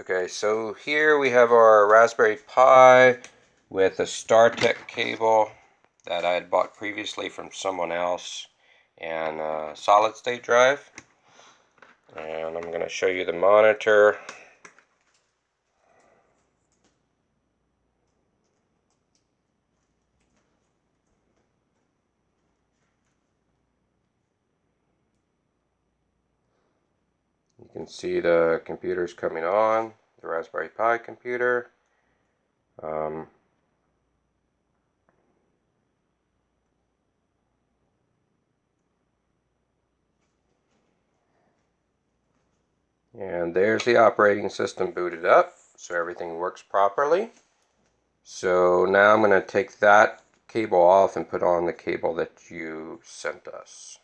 Okay, so here we have our Raspberry Pi with a StarTech cable that I had bought previously from someone else and a solid state drive. And I'm going to show you the monitor. You can see the computer's coming on, the Raspberry Pi computer. And there's the operating system booted up, so everything works properly. So now I'm going to take that cable off and put on the cable that you sent us.